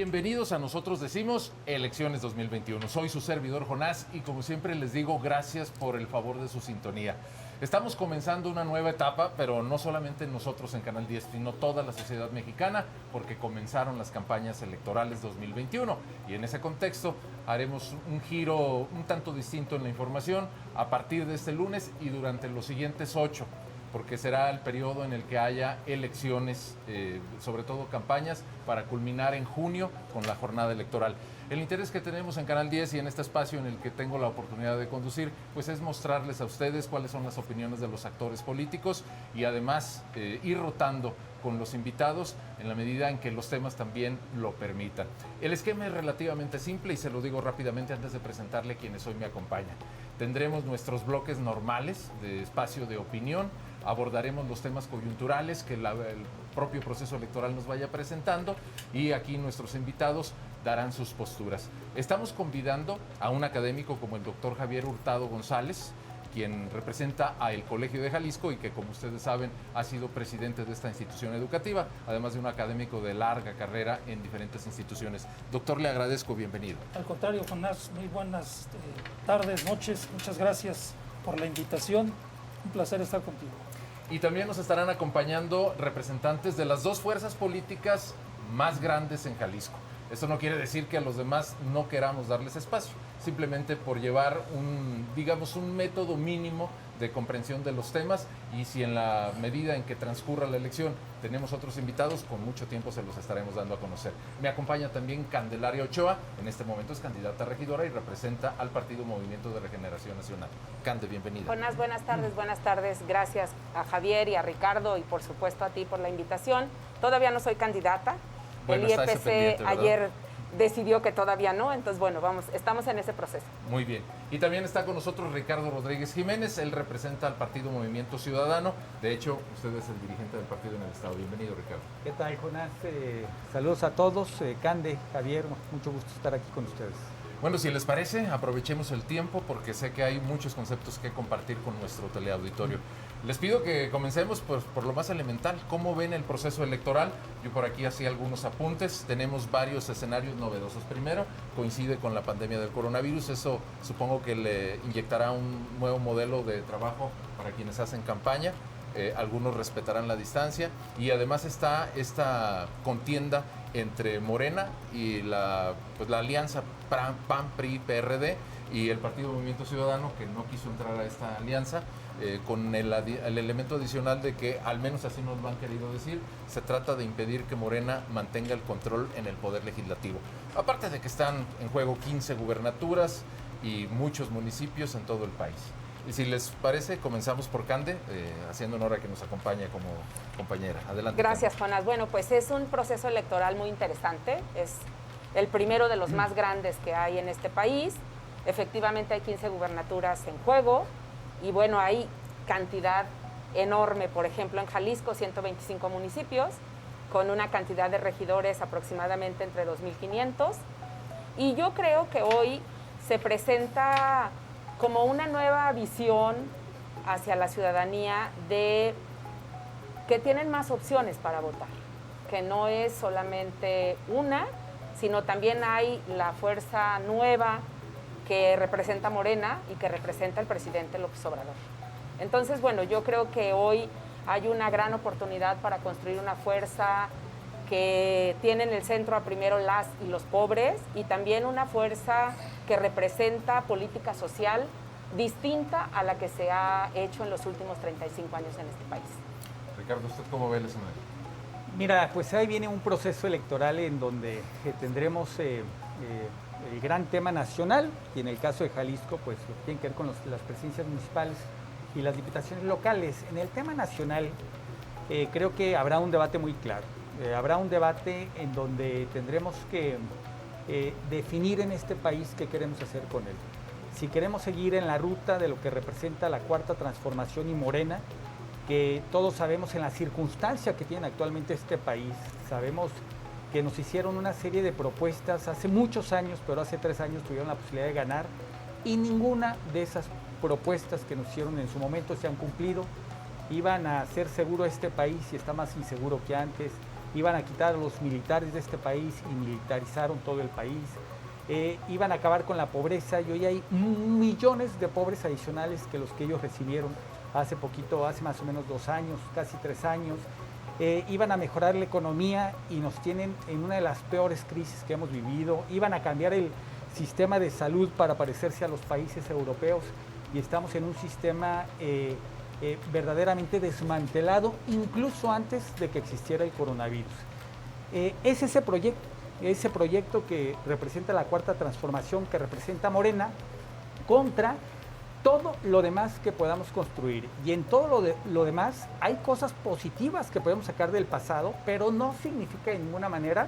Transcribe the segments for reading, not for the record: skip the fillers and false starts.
Bienvenidos a Nosotros Decimos Elecciones 2021. Soy su servidor Jonás y como siempre les digo gracias por el favor de su sintonía. Estamos comenzando una nueva etapa, pero no solamente nosotros en Canal 10, sino toda la sociedad mexicana, porque comenzaron las campañas electorales 2021 y en ese contexto haremos un giro un tanto distinto en la información a partir de este lunes y durante los siguientes 8, porque será el periodo en el que haya elecciones, sobre todo campañas, para culminar en junio con la jornada electoral. El interés que tenemos en Canal 10 y en este espacio en el que tengo la oportunidad de conducir, pues es mostrarles a ustedes cuáles son las opiniones de los actores políticos y además ir rotando con los invitados en la medida en que los temas también lo permitan. El esquema es relativamente simple y se lo digo rápidamente antes de presentarle a quienes hoy me acompañan. Tendremos nuestros bloques normales de espacio de opinión, abordaremos los temas coyunturales que el propio proceso electoral nos vaya presentando y aquí nuestros invitados darán sus posturas. Estamos convidando a un académico como el doctor Javier Hurtado González, quien representa a el Colegio de Jalisco y que, como ustedes saben, ha sido presidente de esta institución educativa, además de un académico de larga carrera en diferentes instituciones. Doctor, le agradezco, bienvenido. Al contrario, Jonás, muy buenas tardes, noches, muchas gracias por la invitación, un placer estar contigo. Y también nos estarán acompañando representantes de las dos fuerzas políticas más grandes en Jalisco. Esto no quiere decir que a los demás no queramos darles espacio, simplemente por llevar un método mínimo de comprensión de los temas, y si en la medida en que transcurra la elección tenemos otros invitados, con mucho tiempo se los estaremos dando a conocer. Me acompaña también Candelaria Ochoa, en este momento es candidata a regidora y representa al Partido Movimiento de Regeneración Nacional. Cande, bienvenida. Buenas tardes. Gracias a Javier y a Ricardo y por supuesto a ti por la invitación. Todavía no soy candidata. Bueno, el IEPC ayer decidió que todavía no, entonces bueno, estamos en ese proceso. Muy bien. Y también está con nosotros Ricardo Rodríguez Jiménez, él representa al Partido Movimiento Ciudadano. De hecho, usted es el dirigente del partido en el estado. Bienvenido, Ricardo. ¿Qué tal, Jonás? Saludos a todos. Cande, Javier, mucho gusto estar aquí con ustedes. Bueno, si les parece, aprovechemos el tiempo porque sé que hay muchos conceptos que compartir con nuestro teleauditorio. Les pido que comencemos por lo más elemental. ¿Cómo ven el proceso electoral? Yo por aquí hacía algunos apuntes. Tenemos varios escenarios novedosos. Primero, coincide con la pandemia del coronavirus. Eso supongo que le inyectará un nuevo modelo de trabajo para quienes hacen campaña. Algunos respetarán la distancia. Y además está esta contienda entre Morena y la alianza PAN, PRI, PRD y el Partido Movimiento Ciudadano, que no quiso entrar a esta alianza, con el elemento adicional de que, al menos así nos lo han querido decir, se trata de impedir que Morena mantenga el control en el poder legislativo. Aparte de que están en juego 15 gubernaturas y muchos municipios en todo el país. Y si les parece, comenzamos por Cande, haciendo honor a que nos acompañe como compañera. Adelante. Gracias, Jonás. Bueno, pues es un proceso electoral muy interesante. Es el primero de los más grandes que hay en este país. Efectivamente hay 15 gubernaturas en juego y bueno, hay cantidad enorme. Por ejemplo, en Jalisco, 125 municipios, con una cantidad de regidores aproximadamente entre 2.500. Y yo creo que hoy se presenta como una nueva visión hacia la ciudadanía de que tienen más opciones para votar, que no es solamente una, sino también hay la fuerza nueva que representa Morena y que representa el presidente López Obrador. Entonces, bueno, yo creo que hoy hay una gran oportunidad para construir una fuerza que tiene en el centro a primero las y los pobres y también una fuerza que representa política social distinta a la que se ha hecho en los últimos 35 años en este país. Ricardo, ¿usted cómo ve el escenario? Mira, pues ahí viene un proceso electoral en donde tendremos el gran tema nacional, y en el caso de Jalisco, pues lo que tiene que ver con las presidencias municipales y las diputaciones locales. En el tema nacional, creo que habrá un debate muy claro. Habrá un debate en donde tendremos que definir en este país qué queremos hacer con él. Si queremos seguir en la ruta de lo que representa la Cuarta Transformación y Morena, que todos sabemos en la circunstancia que tiene actualmente este país, sabemos que nos hicieron una serie de propuestas hace muchos años, pero hace 3 años tuvieron la posibilidad de ganar y ninguna de esas propuestas que nos hicieron en su momento se han cumplido. Iban a hacer seguro este país y está más inseguro que antes. iban a quitar a los militares de este país y militarizaron todo el país, iban a acabar con la pobreza y hoy hay millones de pobres adicionales que los que ellos recibieron hace poquito, hace más o menos 2 años, casi 3 años. Iban a mejorar la economía y nos tienen en una de las peores crisis que hemos vivido, iban a cambiar el sistema de salud para parecerse a los países europeos y estamos en un sistema verdaderamente desmantelado, incluso antes de que existiera el coronavirus. Es ese proyecto que representa la cuarta transformación, que representa Morena, contra todo lo demás que podamos construir. Y en todo lo demás hay cosas positivas que podemos sacar del pasado, pero no significa de ninguna manera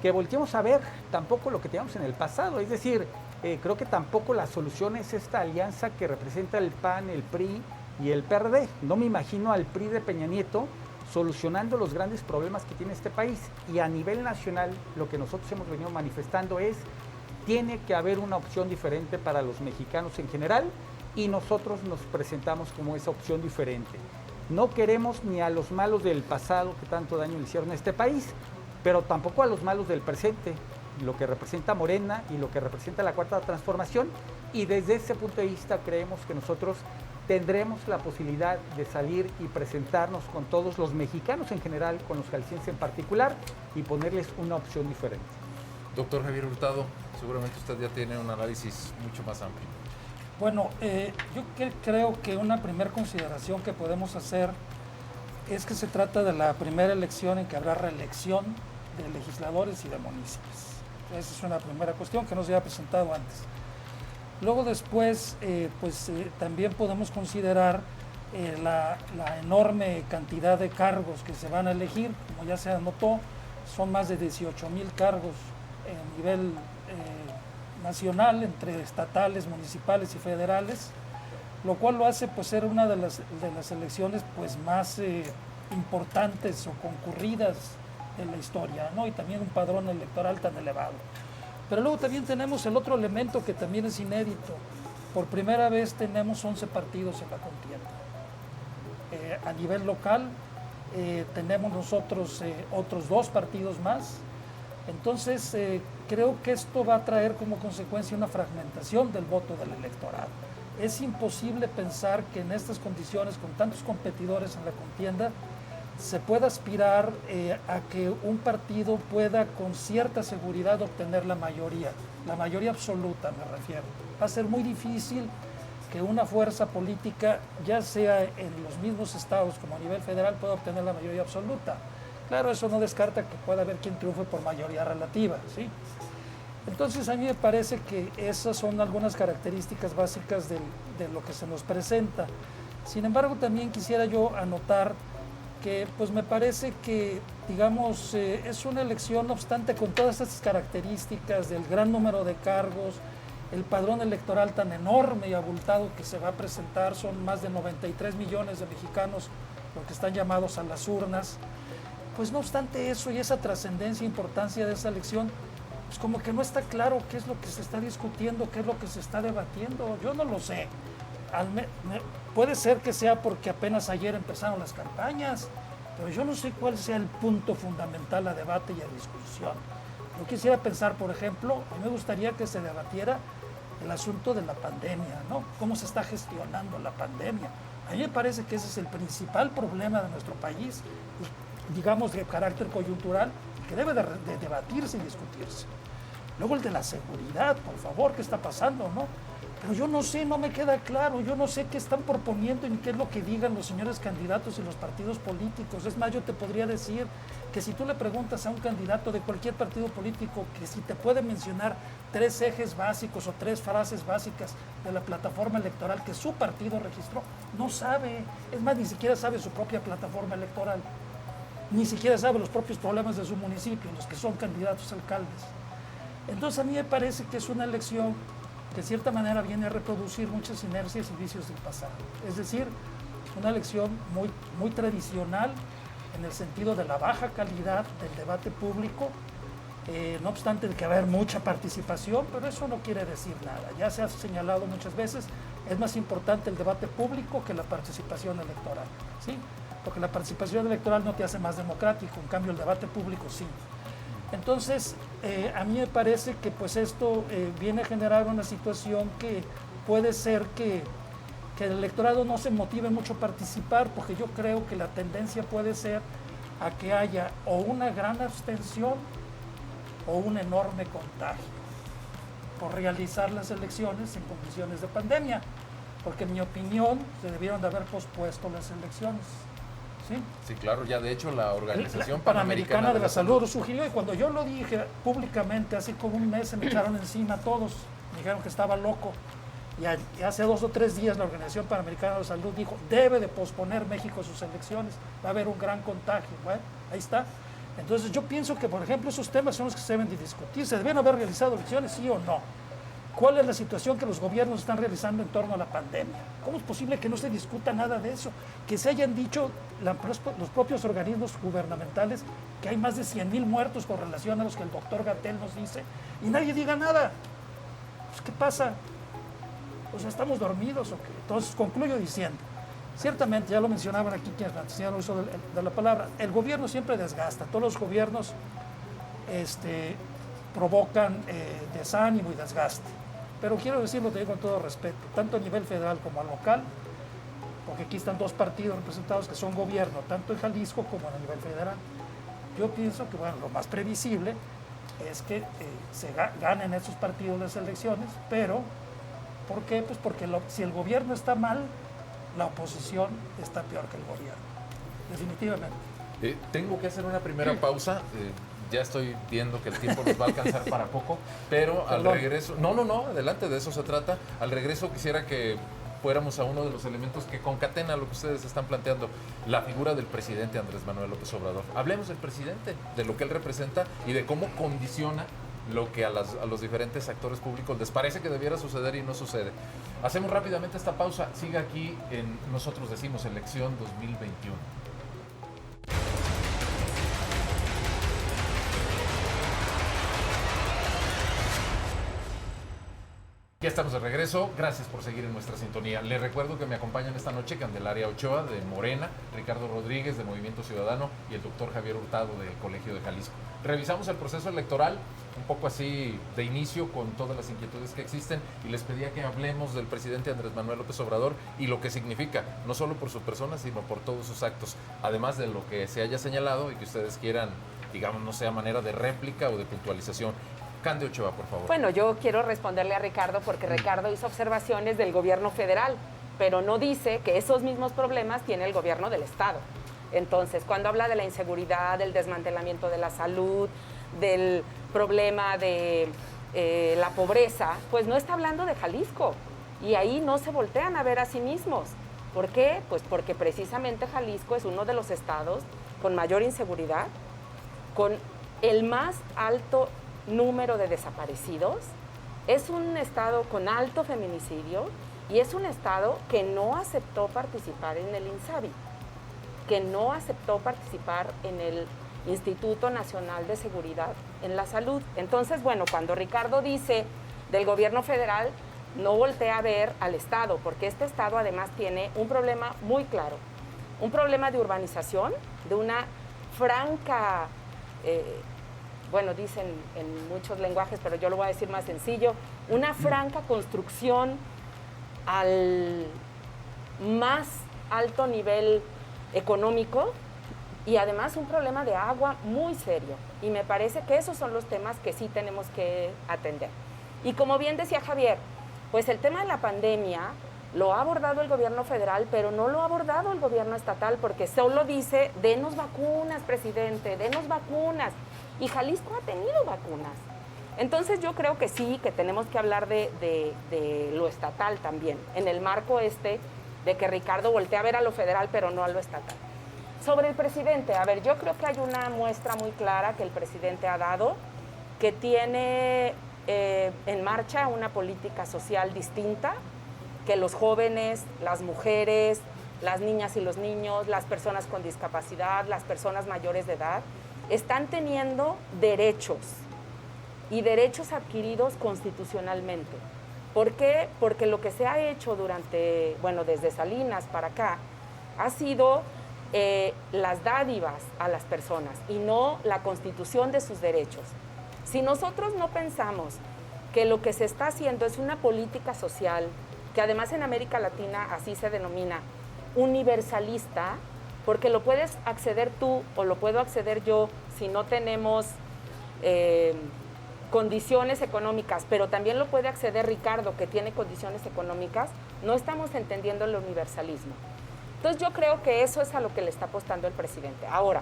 que volteemos a ver tampoco lo que teníamos en el pasado. Es decir, creo que tampoco la solución es esta alianza que representa el PAN, el PRI y el PRD. No me imagino al PRI de Peña Nieto solucionando los grandes problemas que tiene este país. Y a nivel nacional, lo que nosotros hemos venido manifestando es: tiene que haber una opción diferente para los mexicanos en general, y nosotros nos presentamos como esa opción diferente. No queremos ni a los malos del pasado que tanto daño le hicieron a este país, pero tampoco a los malos del presente, lo que representa Morena y lo que representa la cuarta transformación, y desde ese punto de vista creemos que nosotros tendremos la posibilidad de salir y presentarnos con todos los mexicanos en general, con los jaliscienses en particular, y ponerles una opción diferente. Doctor Javier Hurtado, seguramente usted ya tiene un análisis mucho más amplio. Bueno, yo creo que una primera consideración que podemos hacer es que se trata de la primera elección en que habrá reelección de legisladores y de municipios. Esa es una primera cuestión que no se había presentado antes. Luego después, también podemos considerar la enorme cantidad de cargos que se van a elegir. Como ya se anotó, son más de 18,000 cargos a nivel nacional, entre estatales, municipales y federales, lo cual lo hace pues ser una de las elecciones pues más importantes o concurridas en la historia, ¿no? Y también un padrón electoral tan elevado. Pero luego también tenemos el otro elemento que también es inédito. Por primera vez tenemos 11 partidos en la contienda. A nivel local tenemos nosotros otros 2 partidos más. Entonces, creo que esto va a traer como consecuencia una fragmentación del voto del electorado. Es imposible pensar que en estas condiciones, con tantos competidores en la contienda, se pueda aspirar a que un partido pueda con cierta seguridad obtener la mayoría absoluta me refiero. Va a ser muy difícil que una fuerza política, ya sea en los mismos estados como a nivel federal, pueda obtener la mayoría absoluta. Claro, eso no descarta que pueda haber quien triunfe por mayoría relativa, ¿sí? Entonces, a mí me parece que esas son algunas características básicas de lo que se nos presenta. Sin embargo, también quisiera yo anotar que, pues me parece que, digamos, es una elección, no obstante, con todas estas características del gran número de cargos, el padrón electoral tan enorme y abultado que se va a presentar, son más de 93 millones de mexicanos los que están llamados a las urnas. Pues no obstante eso y esa trascendencia e importancia de esa elección, pues como que no está claro qué es lo que se está discutiendo, qué es lo que se está debatiendo. Yo no lo sé. Puede ser que sea porque apenas ayer empezaron las campañas, pero yo no sé cuál sea el punto fundamental a debate y a discusión. Yo quisiera pensar, por ejemplo, a mí me gustaría que se debatiera el asunto de la pandemia, ¿no? Cómo se está gestionando la pandemia. A mí me parece que ese es el principal problema de nuestro país, digamos de carácter coyuntural, que debe de debatirse y discutirse. Luego el de la seguridad, por favor, ¿qué está pasando, no? Pero yo no sé, no me queda claro, yo no sé qué están proponiendo y qué es lo que digan los señores candidatos y los partidos políticos. Es más, yo te podría decir que si tú le preguntas a un candidato de cualquier partido político que si te puede mencionar 3 ejes básicos o 3 frases básicas de la plataforma electoral que su partido registró, no sabe. Es más, ni siquiera sabe su propia plataforma electoral. Ni siquiera sabe los propios problemas de su municipio, los que son candidatos a alcaldes. Entonces a mí me parece que es una elección que de cierta manera viene a reproducir muchas inercias y vicios del pasado. Es decir, una elección muy tradicional en el sentido de la baja calidad del debate público, no obstante de que va a haber mucha participación, pero eso no quiere decir nada. Ya se ha señalado muchas veces, es más importante el debate público que la participación electoral, ¿sí? porque la participación electoral no te hace más democrático, en cambio el debate público sí. Entonces, a mí me parece que pues esto viene a generar una situación que puede ser que el electorado no se motive mucho a participar, porque yo creo que la tendencia puede ser a que haya o una gran abstención o un enorme contagio por realizar las elecciones en condiciones de pandemia, porque en mi opinión se debieron de haber pospuesto las elecciones. ¿Sí? Sí, claro, ya de hecho la Organización Panamericana de la Salud lo sugirió, y cuando yo lo dije públicamente, hace como un mes, se me echaron encima todos, me dijeron que estaba loco, y hace 2 o 3 días la Organización Panamericana de la Salud dijo, debe de posponer México sus elecciones, va a haber un gran contagio. Bueno, ahí está. Entonces yo pienso que, por ejemplo, esos temas son los que se deben de discutir. ¿Se deben haber realizado elecciones, sí o no? ¿Cuál es la situación que los gobiernos están realizando en torno a la pandemia? ¿Cómo es posible que no se discuta nada de eso? Que se hayan dicho los propios organismos gubernamentales que hay más de 100,000 muertos con relación a los que el doctor Gatell nos dice, y nadie diga nada. Pues, ¿qué pasa? O sea, ¿estamos dormidos o qué? Entonces concluyo diciendo, ciertamente, ya lo mencionaban aquí quienes antes ya lo hizo de la palabra, el gobierno siempre desgasta, todos los gobiernos provocan desánimo y desgaste. Pero quiero decirlo, te digo con todo respeto, tanto a nivel federal como a local, porque aquí están 2 partidos representados que son gobierno, tanto en Jalisco como a nivel federal. Yo pienso que, bueno, lo más previsible es que se ganen esos partidos las elecciones, pero ¿por qué? Pues porque si el gobierno está mal, la oposición está peor que el gobierno, definitivamente. Tengo que hacer una primera pausa. Ya estoy viendo que el tiempo nos va a alcanzar para poco, pero al regreso... No, adelante, de eso se trata. Al regreso quisiera que fuéramos a uno de los elementos que concatena lo que ustedes están planteando, la figura del presidente Andrés Manuel López Obrador. Hablemos del presidente, de lo que él representa y de cómo condiciona lo que a los diferentes actores públicos les parece que debiera suceder y no sucede. Hacemos rápidamente esta pausa. Siga aquí en Nosotros Decimos Elección 2021. Ya estamos de regreso, gracias por seguir en nuestra sintonía. Les recuerdo que me acompañan esta noche Candelaria Ochoa de Morena, Ricardo Rodríguez de Movimiento Ciudadano y el doctor Javier Hurtado del Colegio de Jalisco. Revisamos el proceso electoral, un poco así de inicio con todas las inquietudes que existen, y les pedía que hablemos del presidente Andrés Manuel López Obrador y lo que significa, no solo por su persona, sino por todos sus actos, además de lo que se haya señalado y que ustedes quieran, digamos, no sea manera de réplica o de puntualización. Cande Ochoa, por favor. Bueno, yo quiero responderle a Ricardo porque Ricardo hizo observaciones del gobierno federal, pero no dice que esos mismos problemas tiene el gobierno del estado. Entonces, cuando habla de la inseguridad, del desmantelamiento de la salud, del problema de la pobreza, pues no está hablando de Jalisco. Y ahí no se voltean a ver a sí mismos. ¿Por qué? Pues porque precisamente Jalisco es uno de los estados con mayor inseguridad, con el más alto número de desaparecidos, es un estado con alto feminicidio y es un estado que no aceptó participar en el INSABI, que no aceptó participar en el Instituto Nacional de Seguridad en la Salud. Entonces, bueno, cuando Ricardo dice del gobierno federal, no voltea a ver al estado, porque este estado además tiene un problema muy claro, un problema de urbanización, de una franca... bueno, dicen en muchos lenguajes, pero yo lo voy a decir más sencillo, una franca construcción al más alto nivel económico y además un problema de agua muy serio. Y me parece que esos son los temas que sí tenemos que atender. Y como bien decía Javier, pues el tema de la pandemia lo ha abordado el gobierno federal, pero no lo ha abordado el gobierno estatal, porque solo dice, denos vacunas, presidente, denos vacunas. Y Jalisco ha tenido vacunas. Entonces yo creo que sí, que tenemos que hablar de lo estatal también, en el marco de que Ricardo voltea a ver a lo federal, pero no a lo estatal. Sobre el presidente, a ver, yo creo que hay una muestra muy clara que el presidente ha dado, que tiene en marcha una política social distinta, que los jóvenes, las mujeres, las niñas y los niños, las personas con discapacidad, las personas mayores de edad, están teniendo derechos y derechos adquiridos constitucionalmente. ¿Por qué? Porque lo que se ha hecho desde Salinas para acá, ha sido las dádivas a las personas y no la constitución de sus derechos. Si nosotros no pensamos que lo que se está haciendo es una política social, que además en América Latina así se denomina, universalista, porque lo puedes acceder tú o lo puedo acceder yo si no tenemos condiciones económicas, pero también lo puede acceder Ricardo, que tiene condiciones económicas, no estamos entendiendo el universalismo. Entonces yo creo que eso es a lo que le está apostando el presidente. Ahora,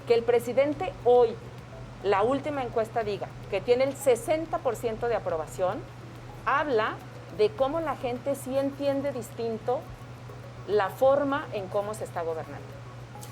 que el presidente hoy, la última encuesta diga que tiene el 60% de aprobación, habla de cómo la gente sí entiende distinto la forma en cómo se está gobernando.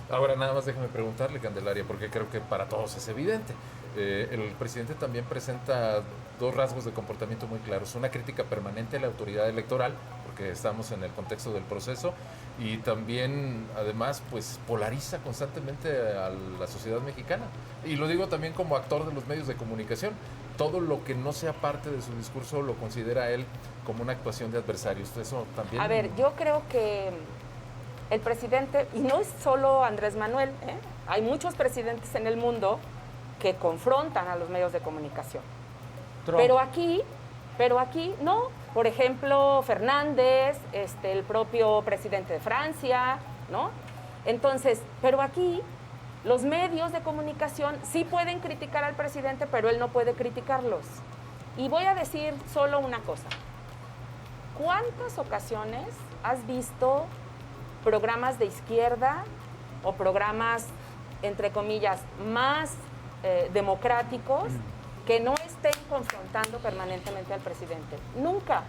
Ahora nada más déjame preguntarle, Candelaria, porque creo que para todos es evidente. El presidente también presenta dos rasgos de comportamiento muy claros. Una crítica permanente a la autoridad electoral, porque estamos en el contexto del proceso, y también, además, pues polariza constantemente a la sociedad mexicana. Y lo digo también como actor de los medios de comunicación. Todo lo que no sea parte de su discurso lo considera él como una actuación de adversarios. Eso también... A ver, yo creo que el presidente, y no es solo Andrés Manuel, hay muchos presidentes en el mundo que confrontan a los medios de comunicación. Trump. Pero aquí no. Por ejemplo, Fernández, el propio presidente de Francia, ¿no? Entonces, pero aquí los medios de comunicación sí pueden criticar al presidente, pero él no puede criticarlos. Y voy a decir solo una cosa. ¿Cuántas ocasiones has visto programas de izquierda o programas, entre comillas, más democráticos que no estén confrontando permanentemente al presidente? Nunca.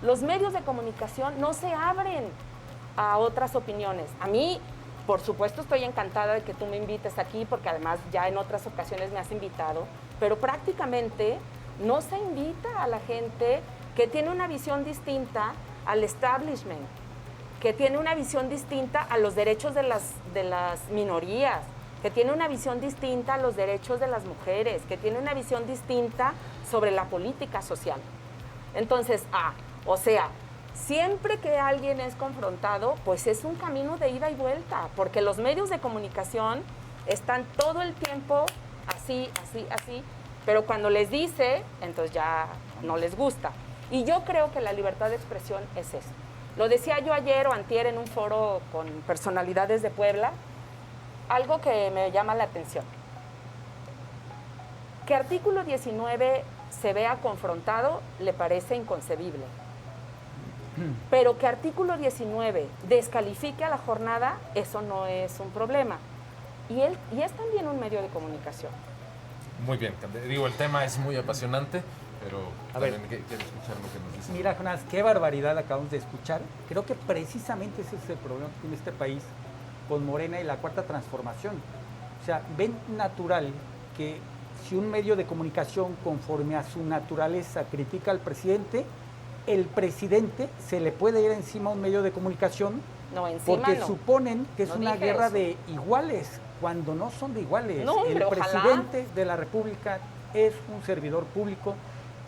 Los medios de comunicación no se abren a otras opiniones. A mí, por supuesto, estoy encantada de que tú me invites aquí, porque además ya en otras ocasiones me has invitado, pero prácticamente no se invita a la gente que tiene una visión distinta al establishment, que tiene una visión distinta a los derechos de las minorías, que tiene una visión distinta a los derechos de las mujeres, que tiene una visión distinta sobre la política social. Entonces, o sea, siempre que alguien es confrontado, pues es un camino de ida y vuelta, porque los medios de comunicación están todo el tiempo así, pero cuando les dice, entonces ya no les gusta. Y yo creo que la libertad de expresión es eso. Lo decía yo ayer o antier en un foro con personalidades de Puebla, algo que me llama la atención. Que artículo 19 se vea confrontado le parece inconcebible. Pero que artículo 19 descalifique a la jornada, eso no es un problema. Y es también un medio de comunicación. Muy bien, digo, el tema es muy apasionante, pero A también ver. quiero escuchar lo que nos dice. Mira, Jonás, qué barbaridad acabamos de escuchar. Creo que precisamente ese es el problema que tiene este país con Morena y la Cuarta Transformación. O sea, ven natural que si un medio de comunicación conforme a su naturaleza critica al presidente, el presidente se le puede ir encima a un medio de comunicación No, encima porque no. suponen que es No una dije guerra eso. de iguales, cuando no son de iguales. No, El pero ojalá. presidente de la República es un servidor público,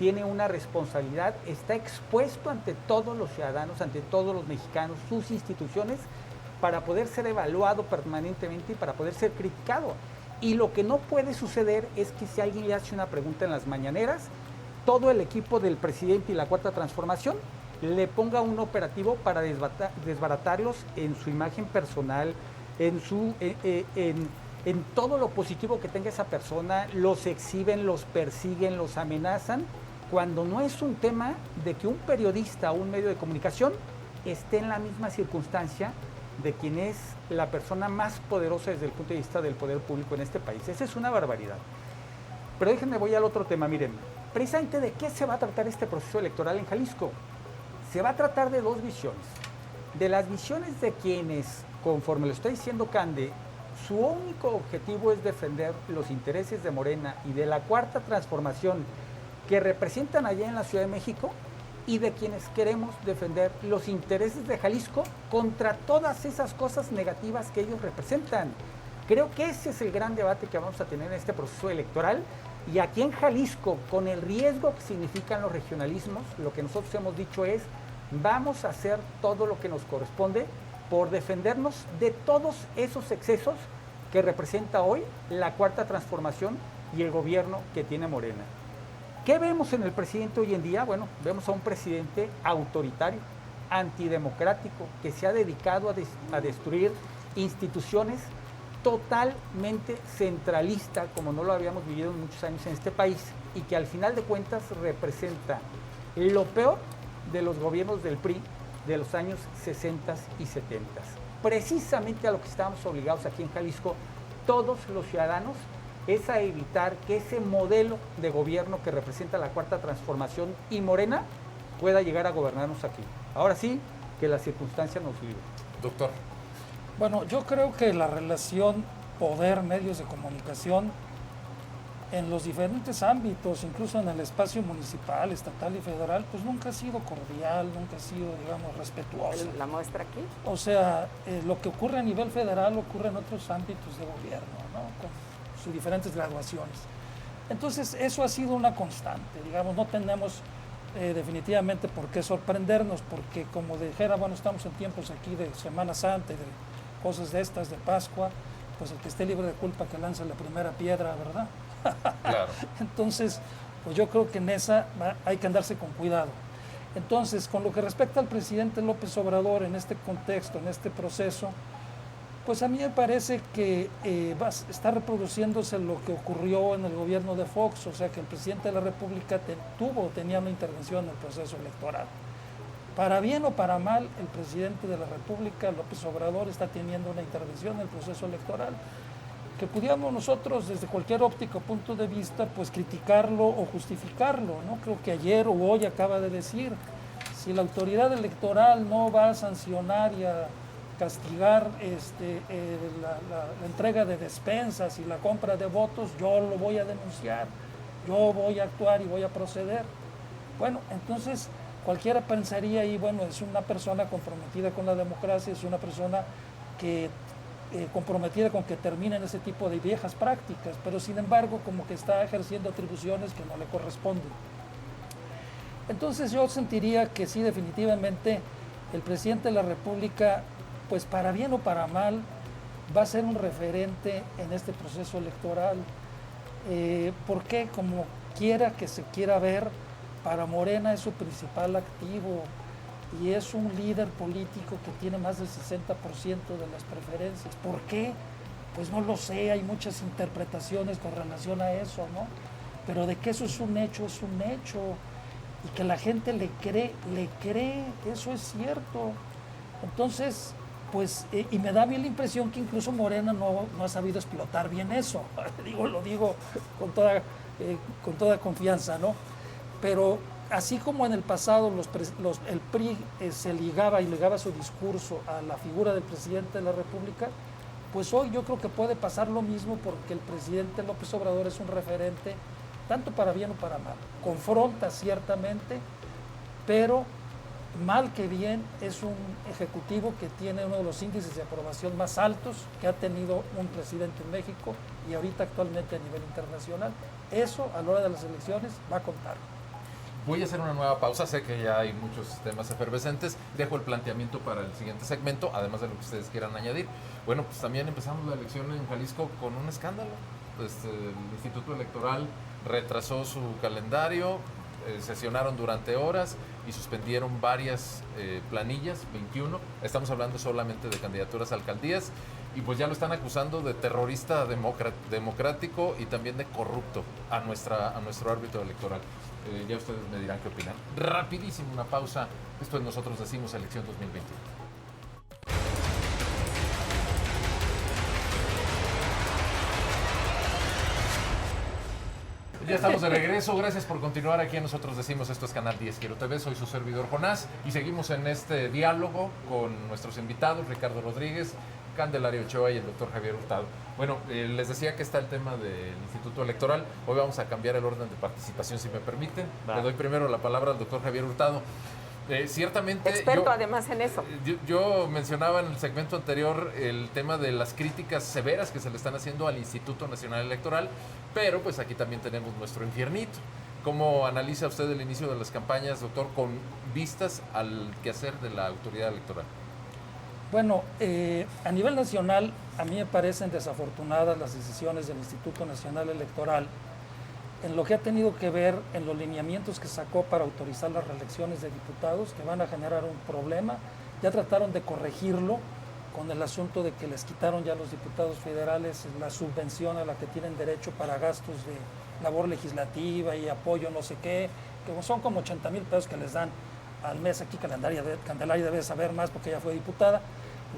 tiene una responsabilidad, está expuesto ante todos los ciudadanos, ante todos los mexicanos, sus instituciones, para poder ser evaluado permanentemente y para poder ser criticado. Y lo que no puede suceder es que si alguien le hace una pregunta en las mañaneras, todo el equipo del presidente y la Cuarta Transformación le ponga un operativo para desbaratarlos en su imagen personal, en todo lo positivo que tenga esa persona, los exhiben, los persiguen, los amenazan, cuando no es un tema de que un periodista o un medio de comunicación esté en la misma circunstancia de quien es la persona más poderosa desde el punto de vista del poder público en este país. Esa es una barbaridad. Pero déjenme, voy al otro tema. Miren, precisamente de qué se va a tratar este proceso electoral en Jalisco. Se va a tratar de dos visiones. De las visiones de quienes, conforme lo está diciendo Cande, su único objetivo es defender los intereses de Morena y de la Cuarta Transformación que representan allá en la Ciudad de México, y de quienes queremos defender los intereses de Jalisco contra todas esas cosas negativas que ellos representan. Creo que ese es el gran debate que vamos a tener en este proceso electoral. Y aquí en Jalisco, con el riesgo que significan los regionalismos, lo que nosotros hemos dicho es, vamos a hacer todo lo que nos corresponde por defendernos de todos esos excesos que representa hoy la Cuarta Transformación y el gobierno que tiene Morena. ¿Qué vemos en el presidente hoy en día? Bueno, vemos a un presidente autoritario, antidemocrático, que se ha dedicado a destruir instituciones, totalmente centralista, como no lo habíamos vivido en muchos años en este país, y que al final de cuentas representa lo peor de los gobiernos del PRI de los años 60 y 70. Precisamente a lo que estábamos obligados aquí en Jalisco, todos los ciudadanos, es a evitar que ese modelo de gobierno que representa la Cuarta Transformación y Morena pueda llegar a gobernarnos aquí. Ahora sí, que las circunstancias nos libren. Doctor. Bueno, yo creo que la relación poder-medios de comunicación en los diferentes ámbitos, incluso en el espacio municipal, estatal y federal, pues nunca ha sido cordial, nunca ha sido, digamos, respetuosa. ¿La muestra aquí? O sea, lo que ocurre a nivel federal ocurre en otros ámbitos de gobierno, ¿no? Con sus diferentes graduaciones. Entonces, eso ha sido una constante, digamos, no tenemos definitivamente por qué sorprendernos, porque como dijera, bueno, estamos en tiempos aquí de Semana Santa y de cosas de estas, de Pascua, pues el que esté libre de culpa que lance la primera piedra, ¿verdad? Claro. Entonces, pues yo creo que en esa hay que andarse con cuidado. Entonces, con lo que respecta al presidente López Obrador en este contexto, en este proceso, pues a mí me parece que está reproduciéndose lo que ocurrió en el gobierno de Fox, o sea que el presidente de la República tenía una intervención en el proceso electoral. Para bien o para mal, el presidente de la República, López Obrador, está teniendo una intervención en el proceso electoral, que pudiéramos nosotros desde cualquier óptica o punto de vista pues criticarlo o justificarlo, ¿no? Creo que ayer o hoy acaba de decir, si la autoridad electoral no va a sancionar y a castigar la entrega de despensas y la compra de votos, yo lo voy a denunciar, yo voy a actuar y voy a proceder. Bueno, entonces cualquiera pensaría ahí, bueno, es una persona comprometida con la democracia, es una persona que comprometida con que terminen ese tipo de viejas prácticas, pero sin embargo como que está ejerciendo atribuciones que no le corresponden. Entonces yo sentiría que sí, definitivamente el presidente de la República, pues para bien o para mal, va a ser un referente en este proceso electoral, porque como quiera que se quiera ver, para Morena es su principal activo, y es un líder político que tiene más del 60% de las preferencias. ¿Por qué? Pues no lo sé, hay muchas interpretaciones con relación a eso, ¿no? Pero de que eso es un hecho, y que la gente le cree, eso es cierto. Entonces, pues, y me da a mí la impresión que incluso Morena no ha sabido explotar bien eso, lo digo con toda confianza, ¿no? Pero así como en el pasado el PRI se ligaba su discurso a la figura del presidente de la República, pues hoy yo creo que puede pasar lo mismo, porque el presidente López Obrador es un referente tanto para bien o para mal. Confronta ciertamente, pero mal que bien es un ejecutivo que tiene uno de los índices de aprobación más altos que ha tenido un presidente en México y ahorita actualmente a nivel internacional. Eso a la hora de las elecciones va a contar. Voy a hacer una nueva pausa, sé que ya hay muchos temas efervescentes, dejo el planteamiento para el siguiente segmento, además de lo que ustedes quieran añadir. Bueno, pues también empezamos la elección en Jalisco con un escándalo. El Instituto Electoral retrasó su calendario, sesionaron durante horas y suspendieron varias planillas, 21. Estamos hablando solamente de candidaturas a alcaldías, y pues ya lo están acusando de terrorista democrático y también de corrupto a nuestro árbitro electoral. Ya ustedes me dirán qué opinan. Rapidísimo, una pausa. Esto es Nosotros Decimos Elección 2021. Ya estamos de regreso, gracias por continuar aquí en Nosotros Decimos. Esto es Canal 10 Quiero TV, soy su servidor Jonás y seguimos en este diálogo con nuestros invitados, Ricardo Rodríguez, Candelaria Ochoa y el doctor Javier Hurtado. Bueno, les decía que está el tema del Instituto Electoral. Hoy vamos a cambiar el orden de participación, si me permiten. Le doy primero la palabra al doctor Javier Hurtado. Ciertamente... Experto además en eso. Yo mencionaba en el segmento anterior el tema de las críticas severas que se le están haciendo al Instituto Nacional Electoral, pero pues aquí también tenemos nuestro infiernito. ¿Cómo analiza usted el inicio de las campañas, doctor, con vistas al quehacer de la autoridad electoral? Bueno, a nivel nacional, a mí me parecen desafortunadas las decisiones del Instituto Nacional Electoral en lo que ha tenido que ver en los lineamientos que sacó para autorizar las reelecciones de diputados, que van a generar un problema. Ya trataron de corregirlo con el asunto de que les quitaron ya a los diputados federales la subvención a la que tienen derecho para gastos de labor legislativa y apoyo no sé qué, que son como 80,000 pesos que les dan al mes. Aquí Candelaria debe saber más porque ella fue diputada.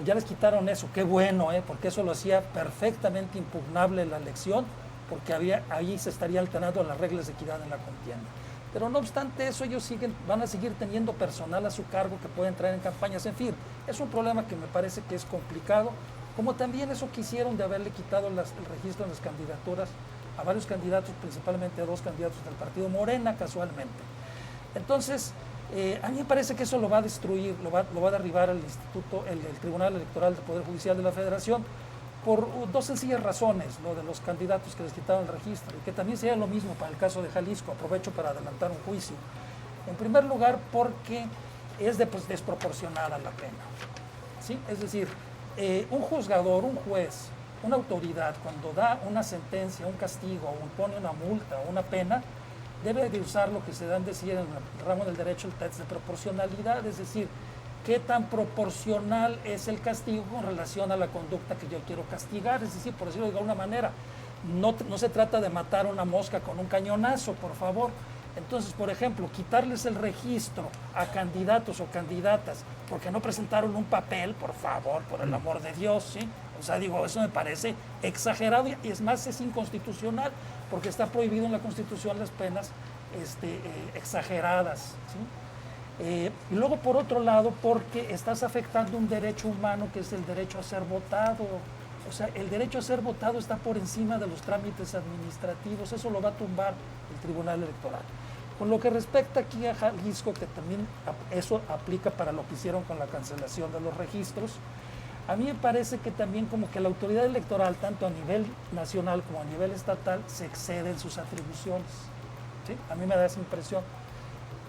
Ya les quitaron eso, qué bueno, porque eso lo hacía perfectamente impugnable la elección, porque ahí se estaría alterando las reglas de equidad en la contienda. Pero no obstante eso, ellos van a seguir teniendo personal a su cargo que pueden traer en campañas. En fin, es un problema que me parece que es complicado, como también eso que hicieron de haberle quitado el registro en las candidaturas a varios candidatos, principalmente a 2 candidatos del partido Morena, casualmente. Entonces, a mí me parece que eso lo va a destruir, lo va a derribar el Tribunal Electoral del Poder Judicial de la Federación, por 2 sencillas razones, lo de los candidatos que les quitaron el registro, y que también sería lo mismo para el caso de Jalisco. Aprovecho para adelantar un juicio. En primer lugar, porque es desproporcionada la pena, ¿sí? Es decir, un juzgador, un juez, una autoridad, cuando da una sentencia, un castigo, o pone una multa o una pena, debe de usar lo que se dan decir en el ramo del derecho, el test de proporcionalidad, es decir, qué tan proporcional es el castigo con relación a la conducta que yo quiero castigar. Es decir, por decirlo de alguna manera, no se trata de matar a una mosca con un cañonazo, por favor. Entonces, por ejemplo, quitarles el registro a candidatos o candidatas porque no presentaron un papel, por favor, por el amor de Dios, ¿sí? O sea, digo, eso me parece exagerado y es más, es inconstitucional, porque está prohibido en la Constitución las penas exageradas, ¿sí? Y luego, por otro lado, porque estás afectando un derecho humano que es el derecho a ser votado. O sea, el derecho a ser votado está por encima de los trámites administrativos. Eso lo va a tumbar el Tribunal Electoral. Con lo que respecta aquí a Jalisco, que también eso aplica para lo que hicieron con la cancelación de los registros, a mí me parece que también como que la autoridad electoral, tanto a nivel nacional como a nivel estatal, se excede en sus atribuciones, ¿sí? A mí me da esa impresión.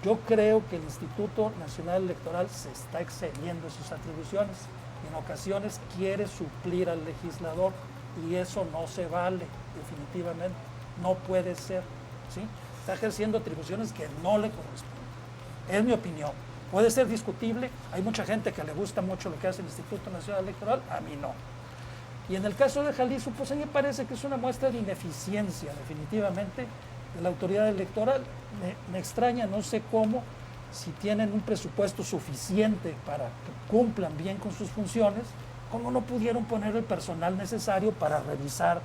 Yo creo que el Instituto Nacional Electoral se está excediendo en sus atribuciones. En ocasiones quiere suplir al legislador y eso no se vale, definitivamente. No puede ser, ¿sí? Está ejerciendo atribuciones que no le corresponden. Es mi opinión. Puede ser discutible, hay mucha gente que le gusta mucho lo que hace el Instituto Nacional Electoral, a mí no. Y en el caso de Jalisco, pues a mí me parece que es una muestra de ineficiencia, definitivamente, de la autoridad electoral. Me extraña, no sé cómo, si tienen un presupuesto suficiente para que cumplan bien con sus funciones, cómo no pudieron poner el personal necesario para revisar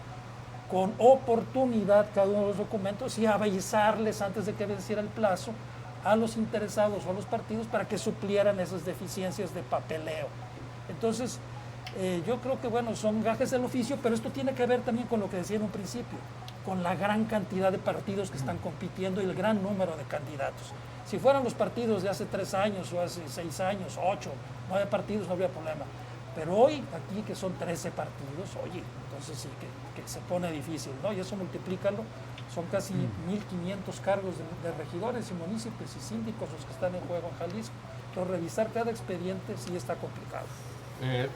con oportunidad cada uno de los documentos y avisarles antes de que venciera el plazo a los interesados o a los partidos para que suplieran esas deficiencias de papeleo. Entonces, yo creo que, bueno, son gajes del oficio, pero esto tiene que ver también con lo que decía en un principio, con la gran cantidad de partidos que están compitiendo y el gran número de candidatos. Si fueran los partidos de hace 3 años o hace 6 años, 8, 9 partidos, no habría problema. Pero hoy, aquí que son 13 partidos, oye, entonces sí que se pone difícil, ¿no? Y eso multiplícalo, son casi 1.500 cargos de regidores y municipios y síndicos los que están en juego en Jalisco. Entonces, revisar cada expediente sí está complicado.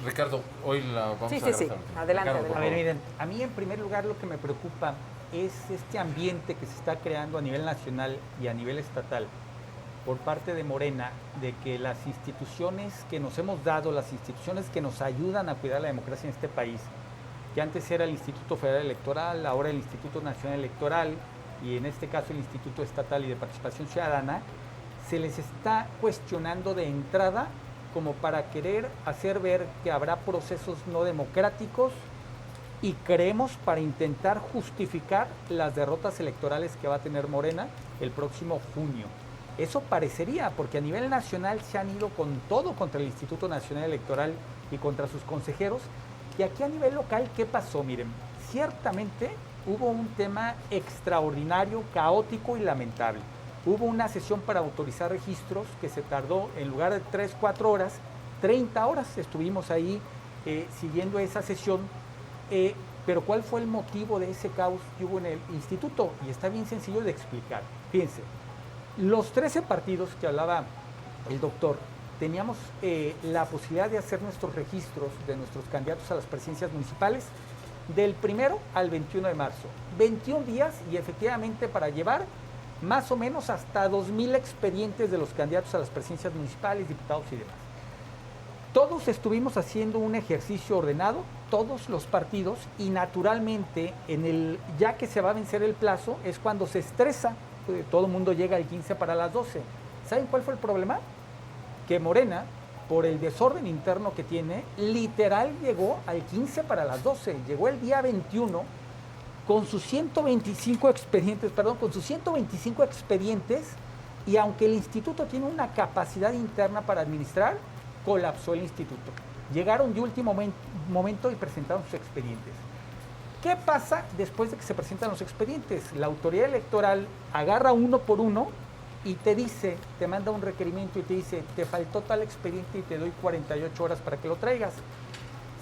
Ricardo, hoy la vamos a Sí. Adelante, Ricardo, adelante. A ver, miren, a mí en primer lugar lo que me preocupa es este ambiente que se está creando a nivel nacional y a nivel estatal por parte de Morena, de que las instituciones que nos hemos dado, las instituciones que nos ayudan a cuidar la democracia en este país, que antes era el Instituto Federal Electoral, ahora el Instituto Nacional Electoral y en este caso el Instituto Estatal y de Participación Ciudadana, se les está cuestionando de entrada como para querer hacer ver que habrá procesos no democráticos y creemos para intentar justificar las derrotas electorales que va a tener Morena el próximo junio. Eso parecería, porque a nivel nacional se han ido con todo contra el Instituto Nacional Electoral y contra sus consejeros. Y aquí a nivel local, ¿qué pasó? Miren, ciertamente hubo un tema extraordinario, caótico y lamentable. Hubo una sesión para autorizar registros que se tardó, en lugar de 3-4 horas, 30 horas estuvimos ahí siguiendo esa sesión. Pero ¿cuál fue el motivo de ese caos que hubo en el instituto? Y está bien sencillo de explicar. Fíjense, los 13 partidos que hablaba el doctor teníamos la posibilidad de hacer nuestros registros de nuestros candidatos a las presidencias municipales del 1 al 21 de marzo. 21 días y efectivamente para llevar más o menos hasta 2,000 expedientes de los candidatos a las presidencias municipales, diputados y demás. Todos estuvimos haciendo un ejercicio ordenado, todos los partidos, y naturalmente, ya que se va a vencer el plazo, es cuando se estresa. Todo el mundo llega el 15 para las 12. ¿Saben cuál fue el problema? Que Morena, por el desorden interno que tiene, literal llegó al 15 para las 12. Llegó el día 21 con sus 125 expedientes, y aunque el instituto tiene una capacidad interna para administrar, colapsó el instituto. Llegaron de último momento y presentaron sus expedientes. ¿Qué pasa después de que se presentan los expedientes? La autoridad electoral agarra uno por uno y te manda un requerimiento y te dice, te faltó tal expediente y te doy 48 horas para que lo traigas.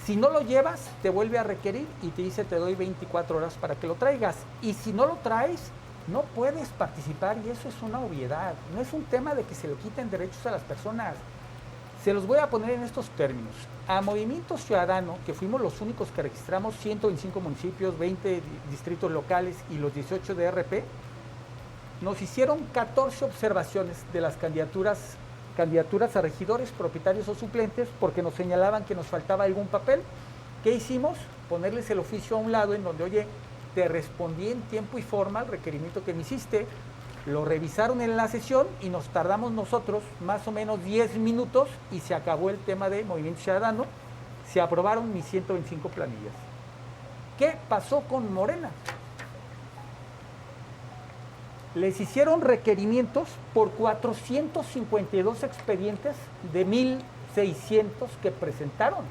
Si no lo llevas, te vuelve a requerir y te dice, te doy 24 horas para que lo traigas. Y si no lo traes, no puedes participar, y eso es una obviedad. No es un tema de que se le quiten derechos a las personas. Se los voy a poner en estos términos. A Movimiento Ciudadano, que fuimos los únicos que registramos 125 municipios, 20 distritos locales y los 18 de RP, nos hicieron 14 observaciones de las candidaturas a regidores, propietarios o suplentes, porque nos señalaban que nos faltaba algún papel. ¿Qué hicimos? Ponerles el oficio a un lado en donde, oye, te respondí en tiempo y forma al requerimiento que me hiciste. Lo revisaron en la sesión y nos tardamos nosotros más o menos 10 minutos y se acabó el tema de Movimiento Ciudadano. Se aprobaron mis 125 planillas. ¿Qué pasó con Morena? Les hicieron requerimientos por 452 expedientes de 1,600 que presentaron.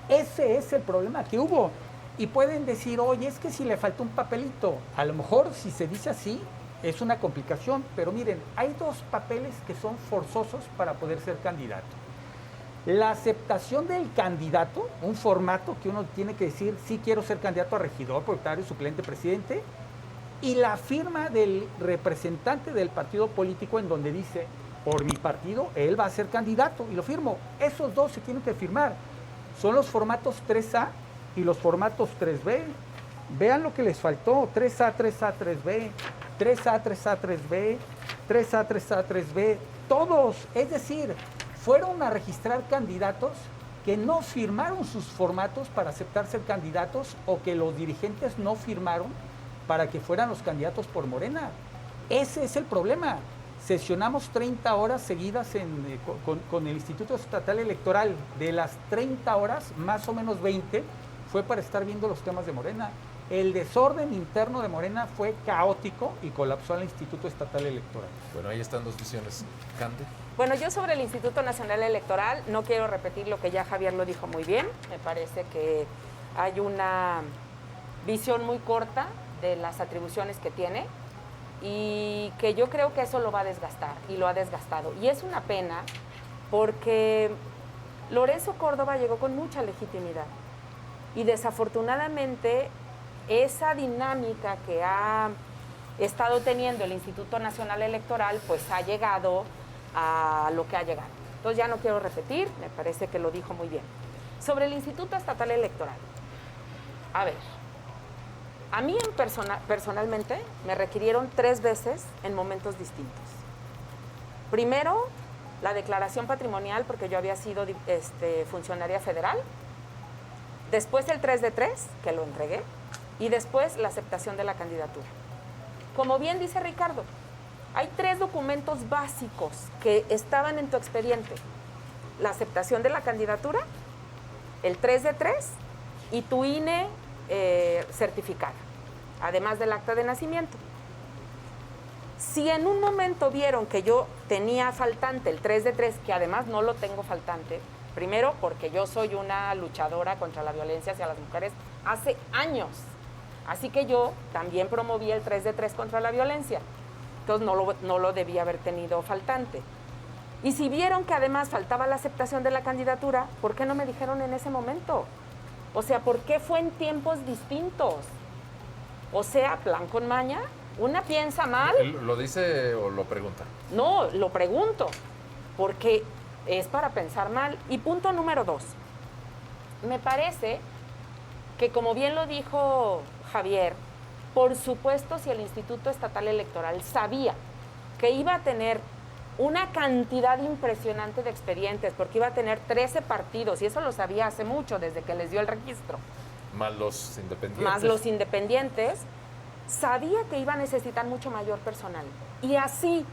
Ese es el problema que hubo. Y pueden decir, oye, es que si le faltó un papelito, a lo mejor si se dice así, es una complicación, pero miren, hay dos papeles que son forzosos para poder ser candidato. La aceptación del candidato, un formato que uno tiene que decir, sí quiero ser candidato a regidor, propietario, suplente, presidente, y la firma del representante del partido político en donde dice, por mi partido, él va a ser candidato, y lo firmo. Esos dos se tienen que firmar. Son los formatos 3A y los formatos 3B. Vean lo que les faltó, 3A, 3A, 3B, 3A, 3A, 3B, 3A, 3A, 3B, todos. Es decir, fueron a registrar candidatos que no firmaron sus formatos para aceptar ser candidatos o que los dirigentes no firmaron para que fueran los candidatos por Morena. Ese es el problema. Sesionamos 30 horas seguidas con el Instituto Estatal Electoral. De las 30 horas, más o menos 20, fue para estar viendo los temas de Morena. El desorden interno de Morena fue caótico y colapsó al Instituto Estatal Electoral. Bueno, ahí están dos visiones. Cande. Bueno, yo sobre el Instituto Nacional Electoral no quiero repetir lo que ya Javier lo dijo muy bien. Me parece que hay una visión muy corta de las atribuciones que tiene y que yo creo que eso lo va a desgastar y lo ha desgastado. Y es una pena porque Lorenzo Córdoba llegó con mucha legitimidad y desafortunadamente esa dinámica que ha estado teniendo el Instituto Nacional Electoral pues ha llegado a lo que ha llegado. Entonces ya no quiero repetir, me parece que lo dijo muy bien. Sobre el Instituto Estatal Electoral, a ver, a mí personalmente me requirieron 3 veces en momentos distintos. Primero, la declaración patrimonial, porque yo había sido funcionaria federal. Después el 3 de 3, que lo entregué. Y después la aceptación de la candidatura. Como bien dice Ricardo, hay 3 documentos básicos que estaban en tu expediente. La aceptación de la candidatura, el 3 de 3 y tu INE certificada, además del acta de nacimiento. Si en un momento vieron que yo tenía faltante el 3 de 3, que además no lo tengo faltante, primero porque yo soy una luchadora contra la violencia hacia las mujeres hace años, así que yo también promoví el 3 de 3 contra la violencia, entonces no lo debía haber tenido faltante. Y si vieron que además faltaba la aceptación de la candidatura, ¿por qué no me dijeron en ese momento? O sea, ¿por qué fue en tiempos distintos? O sea, plan con maña, una piensa mal. ¿Lo dice o lo pregunta? No, lo pregunto, porque es para pensar mal. Y punto número 2, me parece que, como bien lo dijo Javier, por supuesto, si el Instituto Estatal Electoral sabía que iba a tener una cantidad impresionante de expedientes, porque iba a tener 13 partidos, y eso lo sabía hace mucho, desde que les dio el registro. Más los independientes. Más los independientes, sabía que iba a necesitar mucho mayor personal. Y así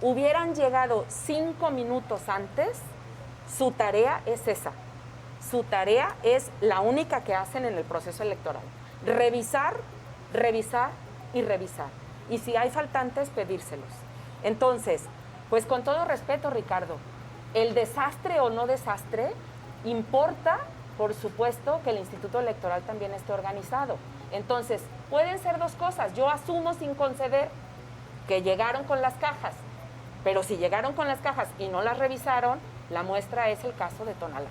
hubieran llegado 5 minutos antes, su tarea es esa. Su tarea es la única que hacen en el proceso electoral. Revisar, revisar y revisar. Y si hay faltantes, pedírselos. Entonces, pues con todo respeto, Ricardo, el desastre o no desastre importa, por supuesto, que el Instituto Electoral también esté organizado. Entonces, pueden ser dos cosas. Yo asumo sin conceder que llegaron con las cajas, pero si llegaron con las cajas y no las revisaron, la muestra es el caso de Tonalá,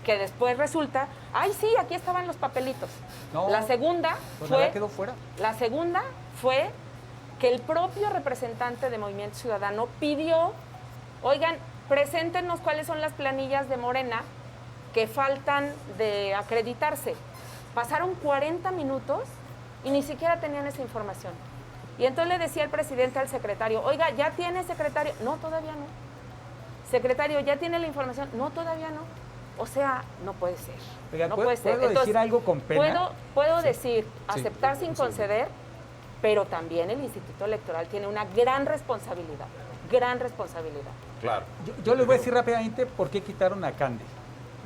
que después resulta, ay sí, aquí estaban los papelitos. No, la segunda Tonalá fue, quedó fuera. La segunda fue que el propio representante de Movimiento Ciudadano pidió, oigan, preséntenos cuáles son las planillas de Morena que faltan de acreditarse. Pasaron 40 minutos y ni siquiera tenían esa información. Y entonces le decía el presidente al secretario, oiga, ¿ya tiene secretario? No, todavía no. Secretario, ¿ya tiene la información? No, todavía no. O sea, no puede ser. Oiga, no ¿puedo, puede ser. ¿puedo Entonces, decir algo con pena? Puedo Sí. decir, Sí, aceptar sin sí. conceder, pero también el Instituto Electoral tiene una gran responsabilidad. Gran responsabilidad. Claro. Yo les voy a decir rápidamente por qué quitaron a Cande.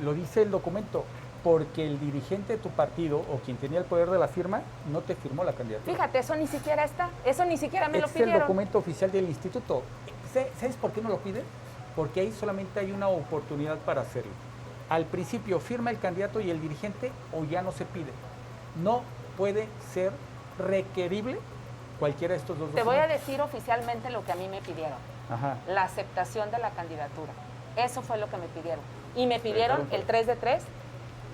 Lo dice el documento, porque el dirigente de tu partido o quien tenía el poder de la firma no te firmó la candidatura. Fíjate, eso ni siquiera está, eso ni siquiera me lo Este es el pidieron. documento oficial del instituto. ¿Sabes por qué no lo piden? Porque ahí solamente hay una oportunidad para hacerlo. Al principio firma el candidato y el dirigente o ya no se pide. No puede ser requerible cualquiera de estos dos Te voy a documentos. decir oficialmente lo que a mí me pidieron. Ajá. La aceptación de la candidatura. Eso fue lo que me pidieron. Y me pidieron Claro. el 3 de 3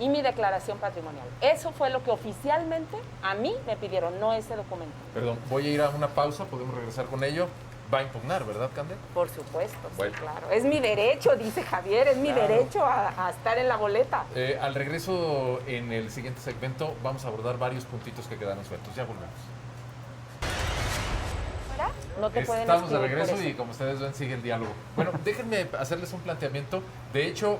y mi declaración patrimonial. Eso fue lo que oficialmente a mí me pidieron, no ese documento. Perdón, voy a ir a una pausa, podemos regresar con ello. Va a impugnar, ¿verdad, Cande? Por supuesto, Bueno. sí, claro. Es mi derecho, dice Javier, es mi Claro. derecho a estar en la boleta. Al regreso, en el siguiente segmento, vamos a abordar varios puntitos que quedaron sueltos. Ya volvemos. ¿Fuera? No te pueden Estamos de escribir por regreso eso. y como ustedes ven sigue el diálogo. Bueno, déjenme hacerles un planteamiento. De hecho,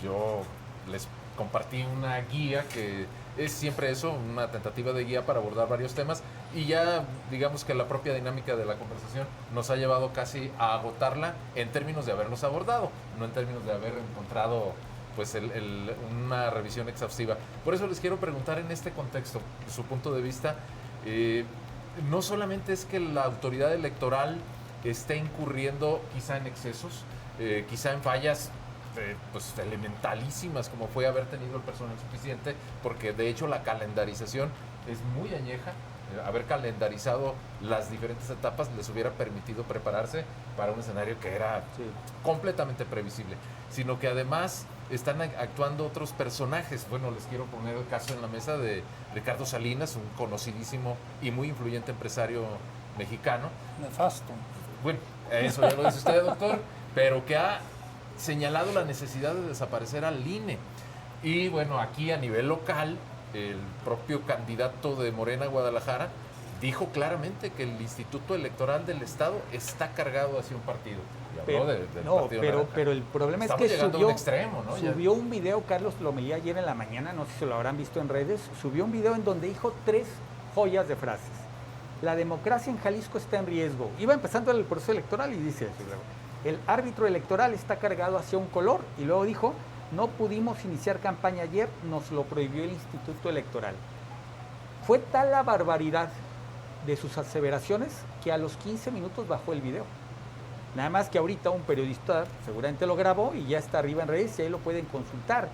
yo les compartí una guía que es siempre eso, una tentativa de guía para abordar varios temas y ya digamos que la propia dinámica de la conversación nos ha llevado casi a agotarla en términos de haberlos abordado, no en términos de haber encontrado pues una revisión exhaustiva. Por eso les quiero preguntar en este contexto, su punto de vista, no solamente es que la autoridad electoral esté incurriendo quizá en excesos, quizá en fallas pues elementalísimas como fue haber tenido el personal suficiente, porque de hecho la calendarización es muy añeja. Haber calendarizado las diferentes etapas les hubiera permitido prepararse para un escenario que era completamente previsible, sino que además están actuando otros personajes. Bueno, les quiero poner el caso en la mesa de Ricardo Salinas, un conocidísimo y muy influyente empresario mexicano. Nefasto. Bueno, eso ya lo dice usted, doctor, pero que ha señalado la necesidad de desaparecer al INE. Y bueno, aquí a nivel local, el propio candidato de Morena Guadalajara dijo claramente que el Instituto Electoral del Estado está cargado hacia un partido. Y habló del Partido Naranja. pero el problema Estamos es que llegando a un extremo, ¿no? Ya. subió un video, Carlos Lomelí, ayer en la mañana, no sé si lo habrán visto en redes, subió un video en donde dijo 3 joyas de frases. La democracia en Jalisco está en riesgo. Iba empezando el proceso electoral y dice eso luego. El árbitro electoral está cargado hacia un color. Y luego dijo, no pudimos iniciar campaña ayer, nos lo prohibió el Instituto Electoral. Fue tal la barbaridad de sus aseveraciones que a los 15 minutos bajó el video. Nada más que ahorita un periodista seguramente lo grabó y ya está arriba en redes y ahí lo pueden consultar.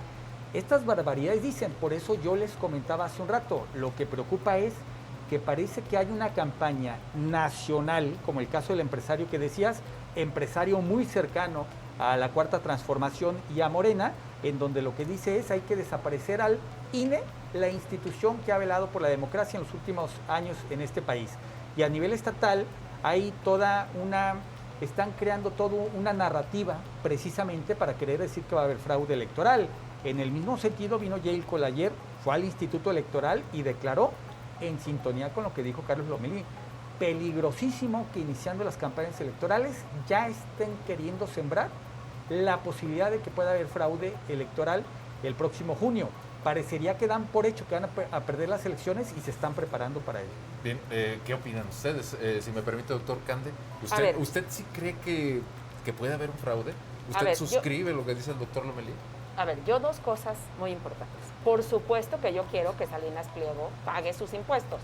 Estas barbaridades dicen, por eso yo les comentaba hace un rato, lo que preocupa es que parece que hay una campaña nacional, como el caso del empresario que decías, empresario muy cercano a la Cuarta Transformación y a Morena, en donde lo que dice es hay que desaparecer al INE, la institución que ha velado por la democracia en los últimos años en este país. Y a nivel estatal hay toda una están creando toda una narrativa precisamente para querer decir que va a haber fraude electoral. En el mismo sentido vino Yael Colayer, fue al Instituto Electoral y declaró, en sintonía con lo que dijo Carlos Lomelí, peligrosísimo que iniciando las campañas electorales ya estén queriendo sembrar la posibilidad de que pueda haber fraude electoral el próximo junio. Parecería que dan por hecho que van a perder las elecciones y se están preparando para ello. Bien, ¿qué opinan ustedes? Si me permite, doctor Cande, ¿usted sí cree que puede haber un fraude? ¿Usted suscribe lo que dice el doctor Lomelí? A ver, yo dos cosas muy importantes. Por supuesto que yo quiero que Salinas Pliego pague sus impuestos,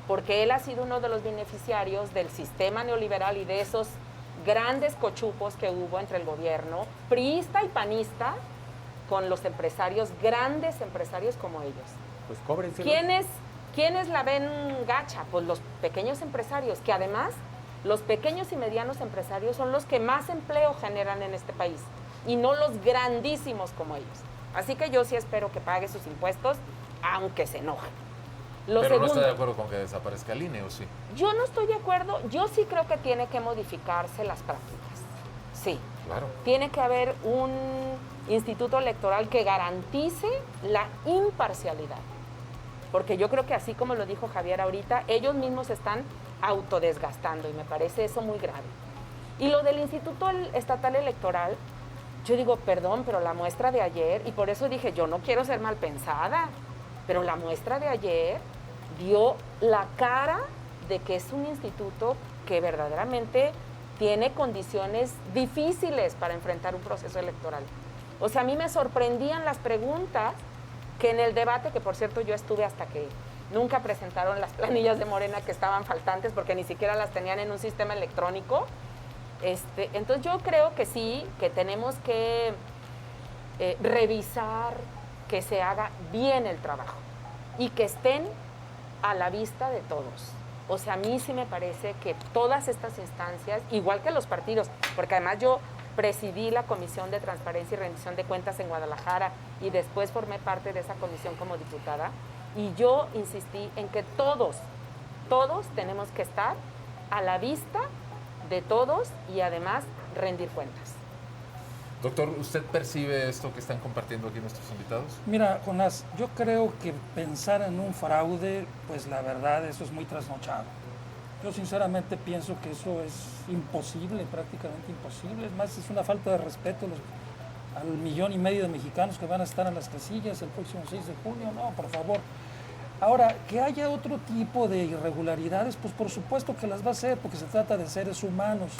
porque él ha sido uno de los beneficiarios del sistema neoliberal y de esos grandes cochupos que hubo entre el gobierno priista y panista con los empresarios, grandes empresarios como ellos. Pues cóbrense. ¿Quiénes la ven gacha? Pues los pequeños empresarios, que además los pequeños y medianos empresarios son los que más empleo generan en este país y no los grandísimos como ellos. Así que yo sí espero que pague sus impuestos, aunque se enojen. Pero no está de acuerdo con que desaparezca el INE, ¿o sí? Yo no estoy de acuerdo. Yo sí creo que tiene que modificarse las prácticas. Sí. Claro. Tiene que haber un instituto electoral que garantice la imparcialidad. Porque yo creo que así como lo dijo Javier ahorita, ellos mismos se están autodesgastando y me parece eso muy grave. Y lo del Instituto Estatal Electoral, yo digo, perdón, pero la muestra de ayer, y por eso dije, yo no quiero ser mal pensada, pero la muestra de ayer dio la cara de que es un instituto que verdaderamente tiene condiciones difíciles para enfrentar un proceso electoral. O sea, a mí me sorprendían las preguntas que en el debate, que por cierto yo estuve hasta que nunca presentaron las planillas de Morena que estaban faltantes porque ni siquiera las tenían en un sistema electrónico. Entonces yo creo que sí, que tenemos que revisar que se haga bien el trabajo y que estén a la vista de todos. O sea, a mí sí me parece que todas estas instancias, igual que los partidos, porque además yo presidí la Comisión de Transparencia y Rendición de Cuentas en Guadalajara y después formé parte de esa comisión como diputada, y yo insistí en que todos tenemos que estar a la vista de todos y además rendir cuentas. Doctor, ¿usted percibe esto que están compartiendo aquí nuestros invitados? Mira, Jonás, yo creo que pensar en un fraude, pues la verdad, eso es muy trasnochado. Yo sinceramente pienso que eso es imposible, prácticamente imposible. Es más, es una falta de respeto al 1,5 millones de mexicanos que van a estar en las casillas el próximo 6 de junio. No, por favor. Ahora, que haya otro tipo de irregularidades, pues por supuesto que las va a hacer, porque se trata de seres humanos.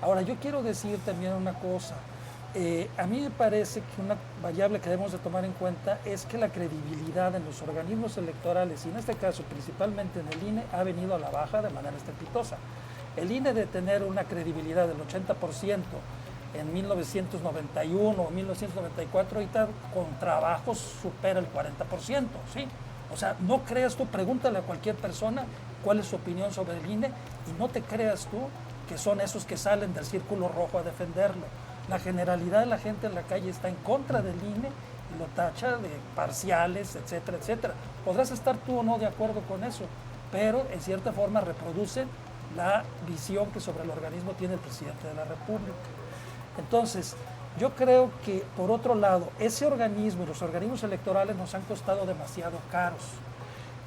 Ahora, yo quiero decir también una cosa. A mí me parece que una variable que debemos de tomar en cuenta es que la credibilidad en los organismos electorales, y en este caso principalmente en el INE, ha venido a la baja de manera estrepitosa. El INE, de tener una credibilidad del 80% en 1991 o 1994, ahorita con trabajos supera el 40%, ¿sí? O sea, no creas tú, pregúntale a cualquier persona cuál es su opinión sobre el INE y no te creas tú que son esos que salen del círculo rojo a defenderlo. La generalidad de la gente en la calle está en contra del INE y lo tacha de parciales, etcétera, etcétera. Podrás estar tú o no de acuerdo con eso, pero en cierta forma reproducen la visión que sobre el organismo tiene el presidente de la República. Entonces, yo creo que, por otro lado, ese organismo y los organismos electorales nos han costado demasiado caros.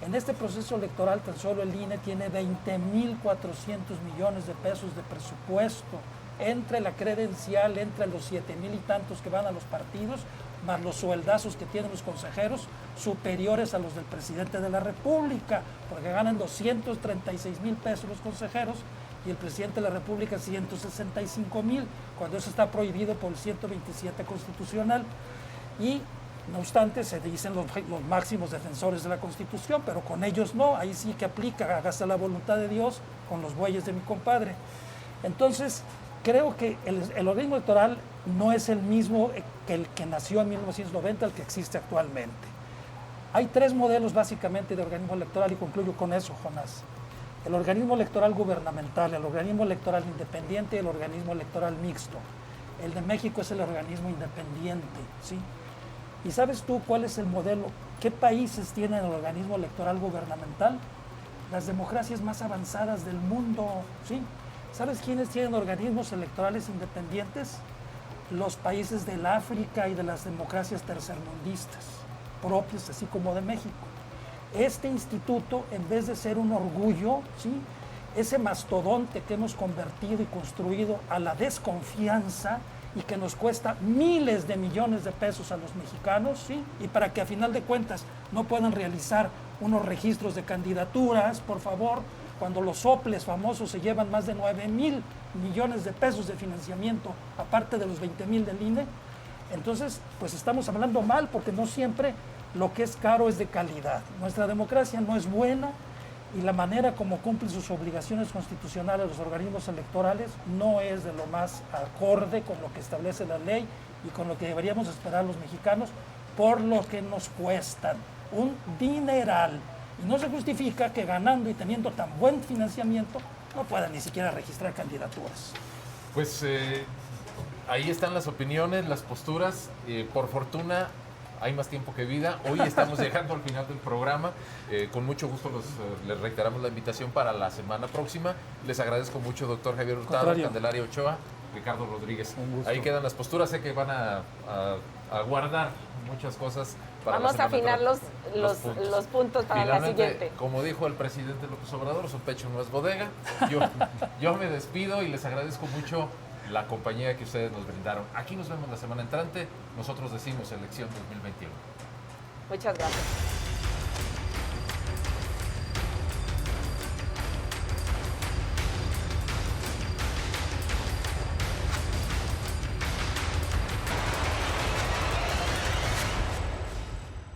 En este proceso electoral, tan solo el INE tiene 20,400 millones de pesos de presupuesto, entre la credencial, entre los 7,000 y tantos que van a los partidos, más los sueldazos que tienen los consejeros, superiores a los del presidente de la República, porque ganan 236,000 pesos los consejeros y el presidente de la República 165,000, cuando eso está prohibido por el 127 constitucional. Y no obstante, se dicen los máximos defensores de la Constitución, pero con ellos no, ahí sí que aplica, hágase la voluntad de Dios con los bueyes de mi compadre. Entonces, creo que el organismo electoral no es el mismo que el que nació en 1990, el que existe actualmente. Hay 3 modelos básicamente de organismo electoral, y concluyo con eso, Jonás. El organismo electoral gubernamental, el organismo electoral independiente y el organismo electoral mixto. El de México es el organismo independiente, ¿sí? ¿Y sabes tú cuál es el modelo? ¿Qué países tienen el organismo electoral gubernamental? Las democracias más avanzadas del mundo, ¿sí? ¿Sabes quiénes tienen organismos electorales independientes? Los países del África y de las democracias tercermundistas, propios así como de México. Este instituto, en vez de ser un orgullo, ¿sí?, ese mastodonte que hemos convertido y construido a la desconfianza y que nos cuesta miles de millones de pesos a los mexicanos, ¿sí?, y para que a final de cuentas no puedan realizar unos registros de candidaturas, por favor, cuando los soples famosos se llevan más de 9,000 millones de pesos de financiamiento, aparte de los 20,000 del INE, entonces pues estamos hablando mal, porque no siempre lo que es caro es de calidad. Nuestra democracia no es buena y la manera como cumplen sus obligaciones constitucionales los organismos electorales no es de lo más acorde con lo que establece la ley y con lo que deberíamos esperar los mexicanos, por lo que nos cuestan un dineral. Y no se justifica que ganando y teniendo tan buen financiamiento no puedan ni siquiera registrar candidaturas. Pues ahí están las opiniones, las posturas. Por fortuna hay más tiempo que vida. Hoy estamos llegando al final del programa. Con mucho gusto les reiteramos la invitación para la semana próxima. Les agradezco mucho, doctor Javier Hurtado, Contrario. Candelaria Ochoa, Ricardo Rodríguez. Un gusto. Ahí quedan las posturas. Sé que van a guardar muchas cosas para Vamos la a semana afinar próxima. los puntos para la Finalmente, siguiente. como dijo el presidente López Obrador, su pecho no es bodega. Yo me despido y les agradezco mucho la compañía que ustedes nos brindaron. Aquí nos vemos la semana entrante. Nosotros decimos elección 2021. Muchas gracias.